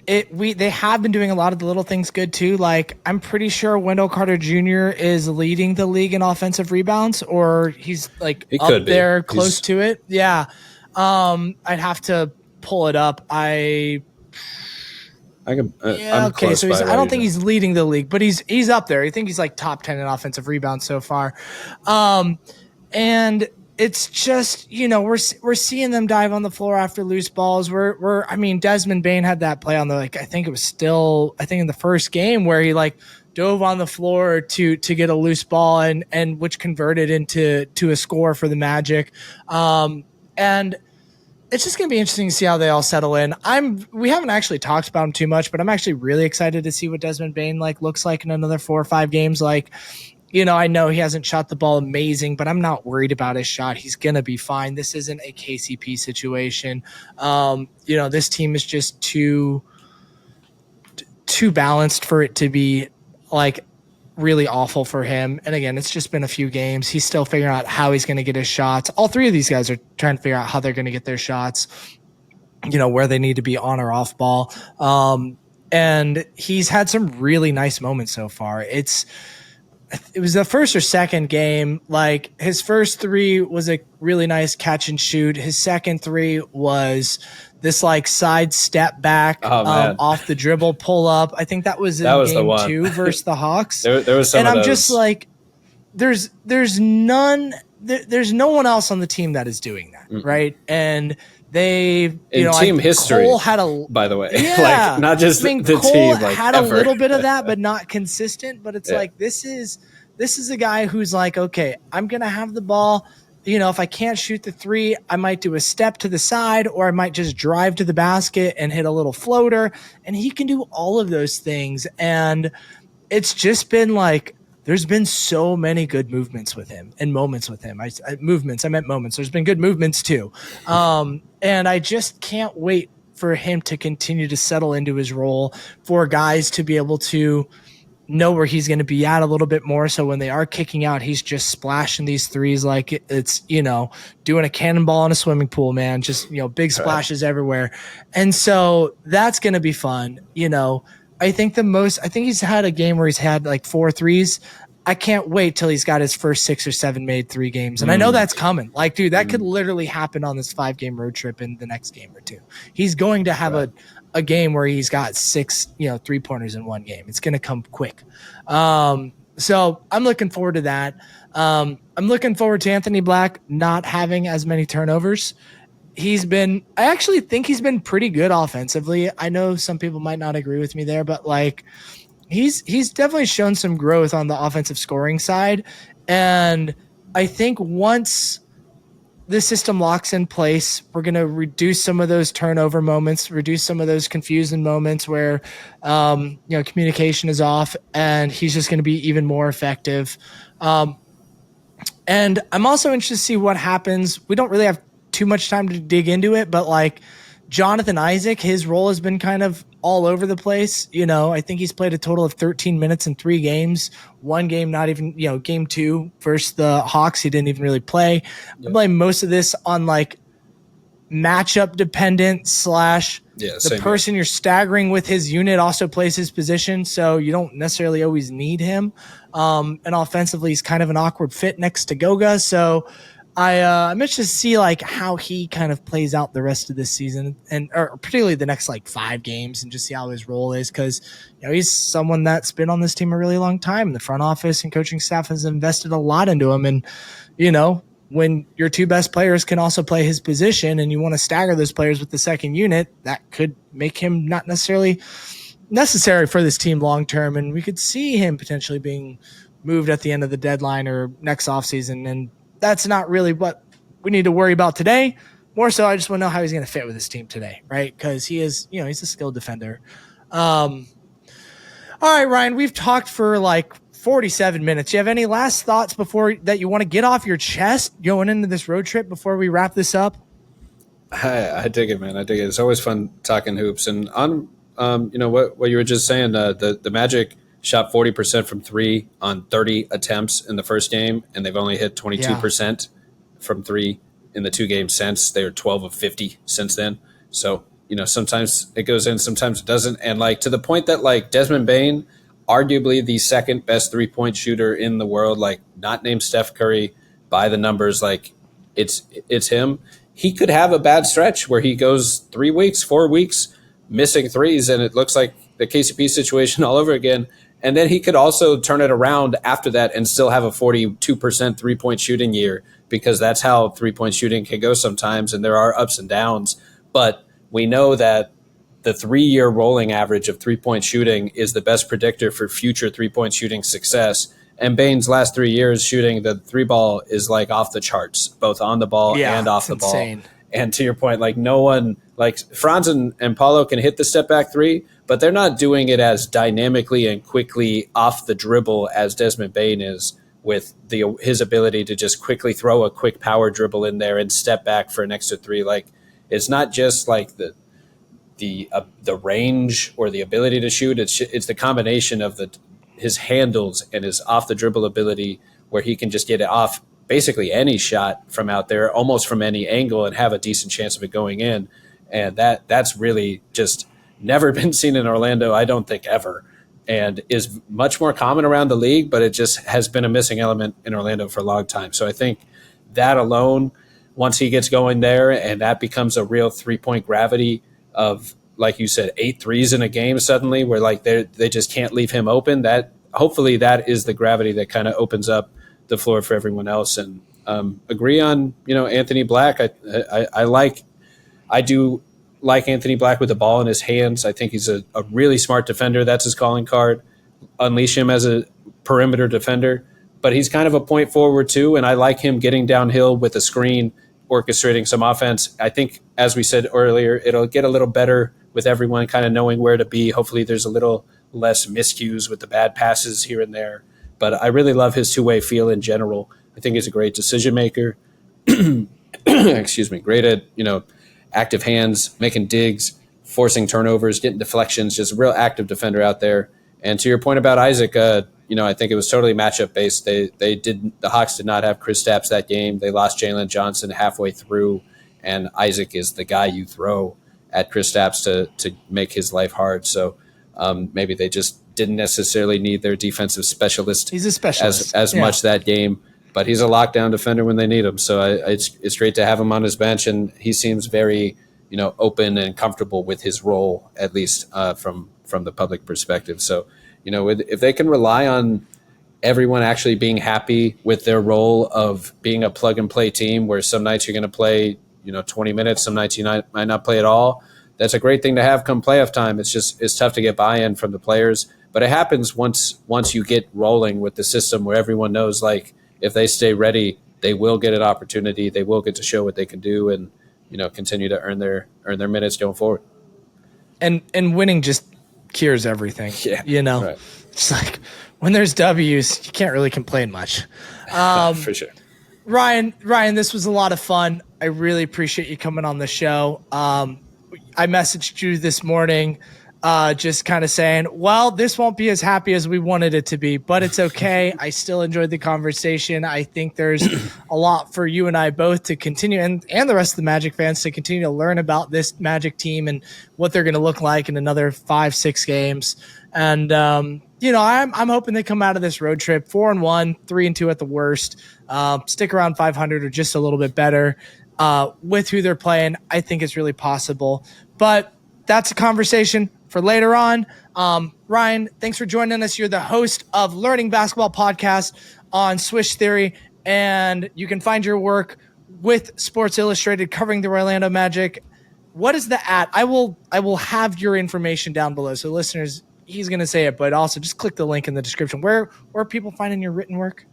They have been doing a lot of the little things good too. Like, I'm pretty sure Wendell Carter Jr. is leading the league in offensive rebounds, or he's like up there close to it. Yeah. I'd have to pull it up. Okay, so I don't think he's leading the league, but he's up there. I think he's like top 10 in offensive rebounds so far. And it's just, we're seeing them dive on the floor after loose balls. Desmond Bane had that play on I think in the first game where he dove on the floor to get a loose ball and which converted into a score for the Magic. And it's just going to be interesting to see how they all settle in. We haven't actually talked about him too much, but I'm actually really excited to see what Desmond Bane looks like in another 4 or 5 games. I know he hasn't shot the ball amazing, but I'm not worried about his shot. He's going to be fine. This isn't a KCP situation. This team is just too balanced for it to be really awful for him. And again, it's just been a few games. He's still figuring out how he's going to get his shots. All 3 of these guys are trying to figure out how they're going to get their shots, where they need to be on or off ball. And he's had some really nice moments so far. It was the first or second game. His first 3 was a really nice catch and shoot. His second 3 was this side step back off the dribble pull up. I think that was game 2 versus the Hawks. There was some and of I'm those. Just there's no one else on the team that is doing that, right? And they, team history, Cole had a, by the way, yeah, not just the Cole team. Had ever. a little bit of that, but not consistent. But it's this is a guy who's okay, I'm gonna have the ball. If I can't shoot the 3, I might do a step to the side, or I might just drive to the basket and hit a little floater. And he can do all of those things. And it's just been there's been so many good movements with him and moments with him. I meant moments. There's been good movements too. And I just can't wait for him to continue to settle into his role, for guys to be able to know where he's going to be at a little bit more. So when they are kicking out, he's just splashing these threes like it's, doing a cannonball in a swimming pool, man. Just, big splashes everywhere. And so that's going to be fun. I think he's had a game where he's had 4 threes. I can't wait till he's got his first 6 or 7 made 3 games. And I know that's coming. Dude, that could literally happen on this 5-game road trip in the next game or 2. He's going to have a game where he's got 6, 3-pointers in one game. It's going to come quick. So I'm looking forward to that. I'm looking forward to Anthony Black not having as many turnovers. I actually think he's been pretty good offensively. I know some people might not agree with me there, but he's definitely shown some growth on the offensive scoring side. And I think once the system locks in place, we're going to reduce some of those turnover moments, reduce some of those confusing moments where, communication is off, and he's just going to be even more effective. And I'm also interested to see what happens. We don't really have too much time to dig into it, but Jonathan Isaac, his role has been kind of all over the place. I think he's played a total of 13 minutes in 3 games. One game, not even, game 2 versus the Hawks, he didn't even really play. Yep. I blame most of this on matchup dependent / Yeah, the same person you're staggering with his unit also plays his position, so you don't necessarily always need him. And offensively, he's kind of an awkward fit next to Goga. So I'm interested to see like how he kind of plays out the rest of this season, and or particularly the next like 5 games, and just see how his role is, because he's someone that's been on this team a really long time. The front office and coaching staff has invested a lot into him, and when your 2 best players can also play his position and you want to stagger those players with the second unit, that could make him not necessarily necessary for this team long term. And we could see him potentially being moved at the end of the deadline or next offseason. And that's not really what we need to worry about today. More so, I just want to know how he's going to fit with this team today, right? Because he is, he's a skilled defender. All right, Ryan, we've talked for like 47 minutes. Do you have any last thoughts before that you want to get off your chest going into this road trip before we wrap this up? I dig it, man. I dig it. It's always fun talking hoops. And on, what you were just saying, the Magic shot 40% from 3 on 30 attempts in the first game, and they've only hit 22% from 3 in the 2 games since. They were 12 of 50 since then. So, sometimes it goes in, sometimes it doesn't. And like to the point that like Desmond Bane, arguably the second best 3-point shooter in the world, like not named Steph Curry by the numbers, like it's him. He could have a bad stretch where he goes 3 weeks, 4 weeks missing threes, and it looks like the KCP situation all over again. And then he could also turn it around after that and still have a 42% 3-point shooting year, because that's how 3-point shooting can go sometimes, and there are ups and downs. But we know that the 3-year rolling average of 3-point shooting is the best predictor for future 3-point shooting success. And Bane's last 3 years shooting the 3 ball is like off the charts, both on the ball and off the insane ball. And to your point, like no one, like Franz and Paolo can hit the step back 3, but they're not doing it as dynamically and quickly off the dribble as Desmond Bane is, with his ability to just quickly throw a quick power dribble in there and step back for an extra 3. Like it's not just like the range or the ability to shoot. It's the combination of his handles and his off the dribble ability, where he can just get it off basically any shot from out there, almost from any angle, and have a decent chance of it going in. And that's really just never been seen in Orlando, I don't think ever, and is much more common around the league, but it just has been a missing element in Orlando for a long time. So I think that alone, once he gets going there and that becomes a real 3-point gravity of, like you said, 8 threes in a game suddenly, where like they just can't leave him open, that hopefully that is the gravity that kind of opens up the floor for everyone else. And agree on, Anthony Black. I do like Anthony Black with the ball in his hands. I think he's a really smart defender. That's his calling card. Unleash him as a perimeter defender. But he's kind of a point forward too, and I like him getting downhill with a screen, orchestrating some offense. I think, as we said earlier, it'll get a little better with everyone kind of knowing where to be. Hopefully there's a little less miscues with the bad passes here and there. But I really love his 2-way feel in general. I think he's a great decision maker. Excuse me. Great at, active hands, making digs, forcing turnovers, getting deflections, just a real active defender out there. And to your point about Isaac, I think it was totally matchup based. The Hawks did not have Kristaps that game. They lost Jalen Johnson halfway through, and Isaac is the guy you throw at Kristaps to make his life hard. So maybe they just didn't necessarily need their defensive specialist. He's a specialist as much that game, but he's a lockdown defender when they need him. So it's great to have him on his bench, and he seems very open and comfortable with his role, at least from the public perspective. So if they can rely on everyone actually being happy with their role of being a plug and play team, where some nights you're going to play 20 minutes, some nights you might not play at all, that's a great thing to have come playoff time. It's tough to get buy-in from the players, but it happens once you get rolling with the system, where everyone knows, like, if they stay ready, they will get an opportunity. They will get to show what they can do, and continue to earn their minutes going forward. And winning just cures everything. Yeah, right. It's like when there's W's, you can't really complain much. For sure. Ryan, this was a lot of fun. I really appreciate you coming on the show. I messaged you this morning. just kind of saying, well, this won't be as happy as we wanted it to be, but it's okay. I still enjoyed the conversation. I think there's a lot for you and I both to continue, and the rest of the Magic fans to continue to learn about this Magic team and what they're going to look like in another 5-6 games. And, I'm hoping they come out of this road trip 4-1, 3-2 at the worst, stick around 500 or just a little bit better with who they're playing. I think it's really possible, but that's a conversation for later on. Ryan, thanks for joining us. You're the host of Learning Basketball Podcast on Swish Theory, and you can find your work with Sports Illustrated covering the Orlando Magic. What is the @ I will have your information down below. So listeners, he's going to say it, but also just click the link in the description. Where are people finding your written work?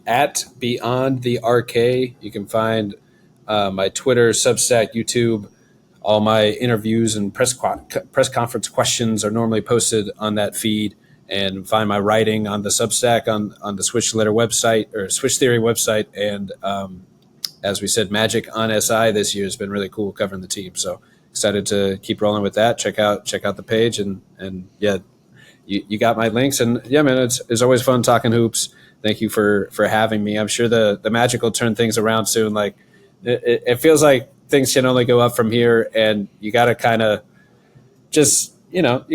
At Beyond the RK. You can find my Twitter, Substack, YouTube. All my interviews and press conference questions are normally posted on that feed, and find my writing on the Substack on the Switch Letter website or Switch Theory website. And as we said, Magic on SI this year has been really cool covering the team. So excited to keep rolling with that. Check out the page, and yeah, you got my links. And yeah, man, it's always fun talking hoops. Thank you for having me. I'm sure the Magic will turn things around soon. Like it feels like things can only go up from here, and you got to kind of just, you got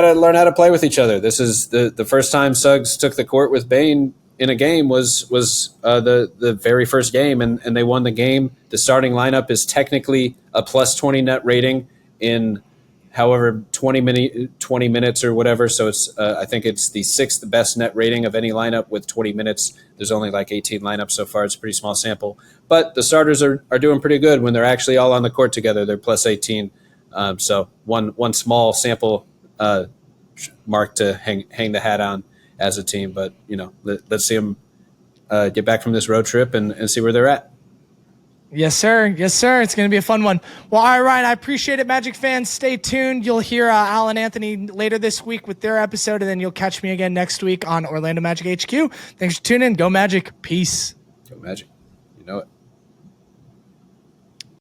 to learn how to play with each other. This is the first time Suggs took the court with Bane in a game was the very first game, and they won the game. The starting lineup is technically a plus 20 net rating in however 20 minutes or whatever. So it's I think it's the 6th best net rating of any lineup with 20 minutes. There's only like 18 lineups so far. It's a pretty small sample, but the starters are doing pretty good when they're actually all on the court together. They're plus 18. So one small sample mark to hang the hat on as a team. But let's see them get back from this road trip and see where they're at. Yes, sir. Yes, sir. It's going to be a fun one. Well, all right, Ryan, I appreciate it. Magic fans, stay tuned. You'll hear Al and Anthony later this week with their episode, and then you'll catch me again next week on Orlando Magic HQ. Thanks for tuning in. Go Magic. Peace. Go Magic. You know it.